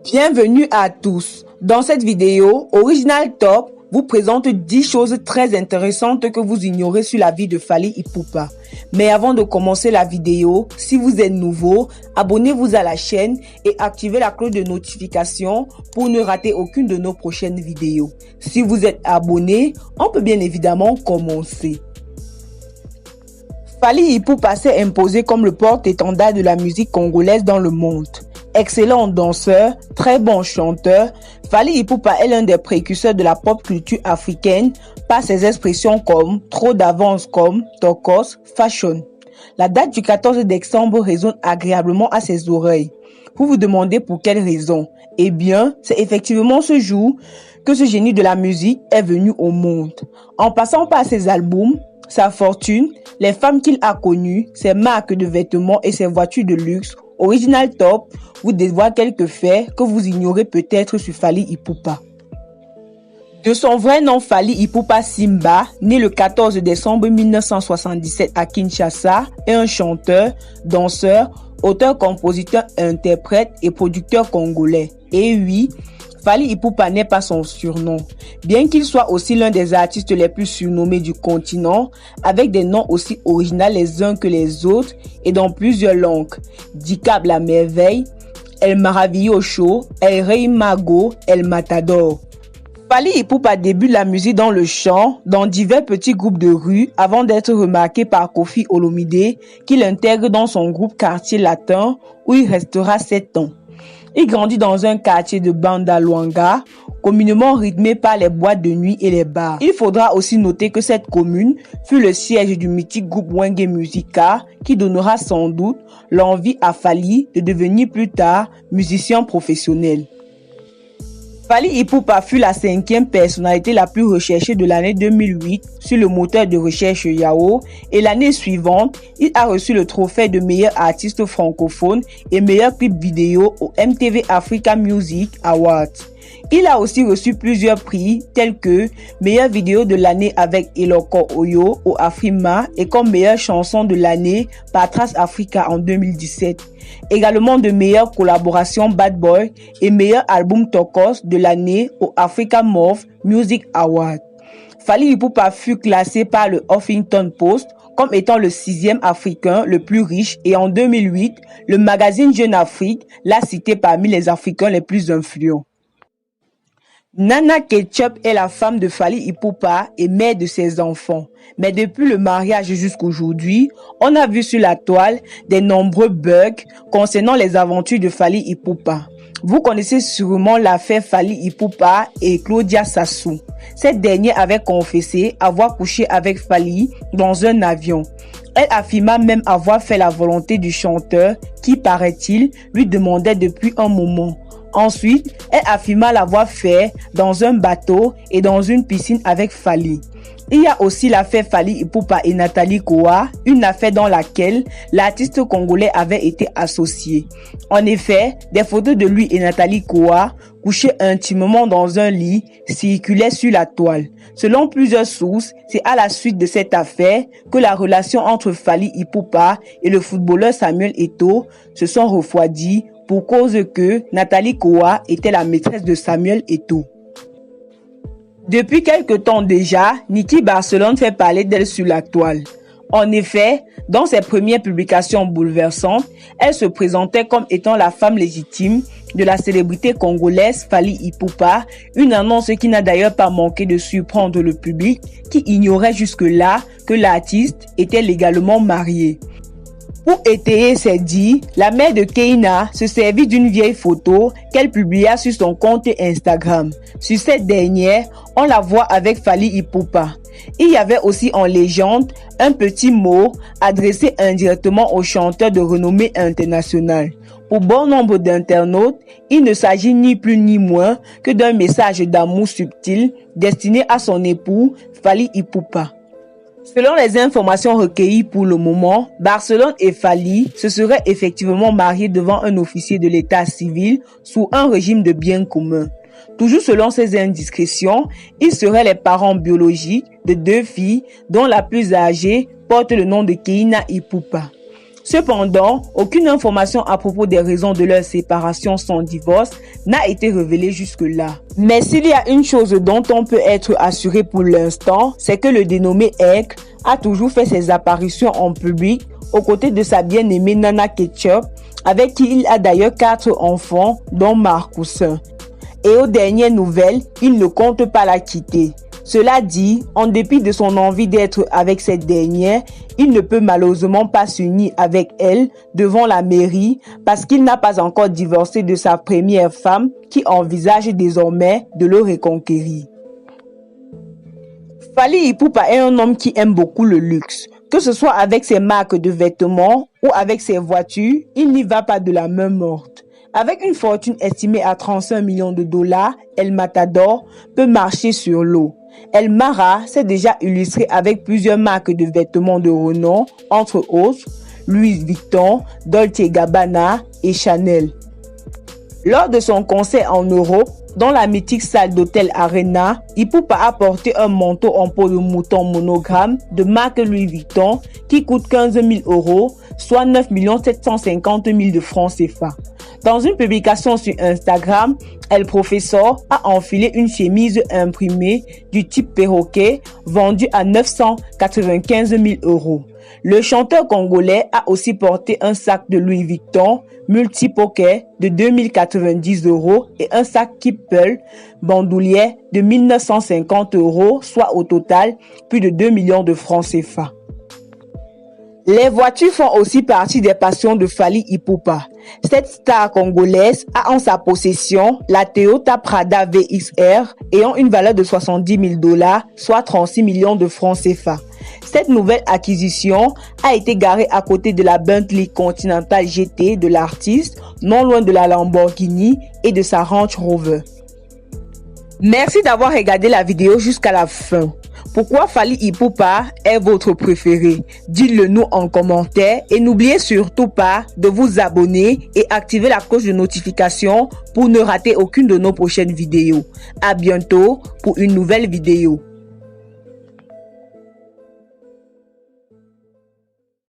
Bienvenue à tous. Dans cette vidéo, Original Top vous présente 10 choses très intéressantes que vous ignorez sur la vie de Fally Ipupa. Mais avant de commencer la vidéo, si vous êtes nouveau, abonnez-vous à la chaîne et activez la cloche de notification pour ne rater aucune de nos prochaines vidéos. Si vous êtes abonné, on peut bien évidemment commencer. Fally Ipupa s'est imposé comme le porte-étendard de la musique congolaise dans le monde. Excellent danseur, très bon chanteur, Fally Ipupa est l'un des précurseurs de la pop culture africaine par ses expressions comme « trop d'avance » comme « Tokos »,« fashion ». La date du 14 décembre résonne agréablement à ses oreilles. Vous vous demandez pour quelle raison? Eh bien, c'est effectivement ce jour que ce génie de la musique est venu au monde. En passant par ses albums, sa fortune, les femmes qu'il a connues, ses marques de vêtements et ses voitures de luxe, Original Top vous dévoile quelques faits que vous ignorez peut-être sur Fally Ipupa. De son vrai nom Fally Ipupa Simba, né le 14 décembre 1977 à Kinshasa, est un chanteur, danseur, auteur, compositeur, interprète et producteur congolais. Et oui, Fally Ipupa n'est pas son surnom, bien qu'il soit aussi l'un des artistes les plus surnommés du continent, avec des noms aussi originaux les uns que les autres et dans plusieurs langues. Dicap la merveille, El Maravilloso, El Rey Mago, El Matador. Fally Ipupa débute la musique dans le chant, dans divers petits groupes de rue, avant d'être remarqué par Koffi Olomide, qui l'intègre dans son groupe Quartier Latin, où il restera 7 ans. Il grandit dans un quartier de Banda Luanga, communément rythmé par les boîtes de nuit et les bars. Il faudra aussi noter que cette commune fut le siège du mythique groupe Wenge Musica, qui donnera sans doute l'envie à Fally de devenir plus tard musicien professionnel. Fally Ipupa fut la 5e personnalité la plus recherchée de l'année 2008 sur le moteur de recherche Yahoo et l'année suivante, il a reçu le trophée de meilleur artiste francophone et meilleur clip vidéo au MTV Africa Music Awards. Il a aussi reçu plusieurs prix tels que meilleure vidéo de l'année avec Eloko Oyo au Afrima et comme meilleure chanson de l'année par Trace Africa en 2017. Également de meilleure collaboration Bad Boy et meilleur album Tokos de l'année au Africa Move Music Award. Fally Ipupa fut classé par le Huffington Post comme étant le 6e Africain le plus riche et en 2008, le magazine Jeune Afrique l'a cité parmi les Africains les plus influents. Nana Ketchup est la femme de Fally Ipupa et mère de ses enfants. Mais depuis le mariage jusqu'aujourd'hui, on a vu sur la toile des nombreux bugs concernant les aventures de Fally Ipupa. Vous connaissez sûrement l'affaire Fally Ipupa et Claudia Sassou. Cette dernière avait confessé avoir couché avec Fally dans un avion. Elle affirma même avoir fait la volonté du chanteur qui, paraît-il, lui demandait depuis un moment. Ensuite, elle affirma l'avoir fait dans un bateau et dans une piscine avec Fally. Il y a aussi l'affaire Fally Ipupa et Nathalie Koa, une affaire dans laquelle l'artiste congolais avait été associé. En effet, des photos de lui et Nathalie Koa, couchés intimement dans un lit, circulaient sur la toile. Selon plusieurs sources, c'est à la suite de cette affaire que la relation entre Fally Ipupa et le footballeur Samuel Eto'o se sont refroidies pour cause que Nathalie Koa était la maîtresse de Samuel Eto'o. Depuis quelque temps déjà, Niki Barcelone fait parler d'elle sur la toile. En effet, dans ses premières publications bouleversantes, elle se présentait comme étant la femme légitime de la célébrité congolaise Fally Ipupa, une annonce qui n'a d'ailleurs pas manqué de surprendre le public qui ignorait jusque-là que l'artiste était légalement mariée. Pour étayer ses dits, la mère de Keina se servit d'une vieille photo qu'elle publia sur son compte Instagram. Sur cette dernière, on la voit avec Fally Ipupa. Il y avait aussi en légende un petit mot adressé indirectement au chanteur de renommée internationale. Pour bon nombre d'internautes, il ne s'agit ni plus ni moins que d'un message d'amour subtil destiné à son époux Fally Ipupa. Selon les informations recueillies pour le moment, Barcelone et Fally se seraient effectivement mariés devant un officier de l'état civil sous un régime de biens communs. Toujours selon ses indiscrétions, ils seraient les parents biologiques de 2 filles dont la plus âgée porte le nom de Keina Ipupa. Cependant, aucune information à propos des raisons de leur séparation sans divorce n'a été révélée jusque-là. Mais s'il y a une chose dont on peut être assuré pour l'instant, c'est que le dénommé Ek a toujours fait ses apparitions en public aux côtés de sa bien-aimée Nana Ketchup, avec qui il a d'ailleurs 4 enfants, dont Marcousin. Et aux dernières nouvelles, il ne compte pas la quitter. Cela dit, en dépit de son envie d'être avec cette dernière, il ne peut malheureusement pas s'unir avec elle devant la mairie parce qu'il n'a pas encore divorcé de sa première femme qui envisage désormais de le reconquérir. Fally Ipupa est un homme qui aime beaucoup le luxe. Que ce soit avec ses marques de vêtements ou avec ses voitures, il n'y va pas de la main morte. Avec une fortune estimée à 35 millions de dollars, El Matador peut marcher sur l'eau. El Mara s'est déjà illustré avec plusieurs marques de vêtements de renom, entre autres Louis Vuitton, Dolce & Gabbana et Chanel. Lors de son concert en Europe, dans la mythique salle d'hôtel Arena, Ipupa a porté un manteau en peau de mouton monogramme de marque Louis Vuitton qui coûte 15 000 €, soit 9 750 000 de francs CFA. Dans une publication sur Instagram, El Professor a enfilé une chemise imprimée du type perroquet vendue à 995 000 €. Le chanteur congolais a aussi porté un sac de Louis Vuitton multi-pocket de 2090 € et un sac Kippel bandoulière de 1950 €, soit au total plus de 2 millions de francs CFA. Les voitures font aussi partie des passions de Fally Ipupa. Cette star congolaise a en sa possession la Toyota Prada VXR ayant une valeur de 70 000 $, soit 36 millions de francs CFA. Cette nouvelle acquisition a été garée à côté de la Bentley Continental GT de l'artiste, non loin de la Lamborghini et de sa Range Rover. Merci d'avoir regardé la vidéo jusqu'à la fin. Pourquoi Fally Ipupa est votre préféré? Dites-le nous en commentaire et n'oubliez surtout pas de vous abonner et activer la cloche de notification pour ne rater aucune de nos prochaines vidéos. À bientôt pour une nouvelle vidéo.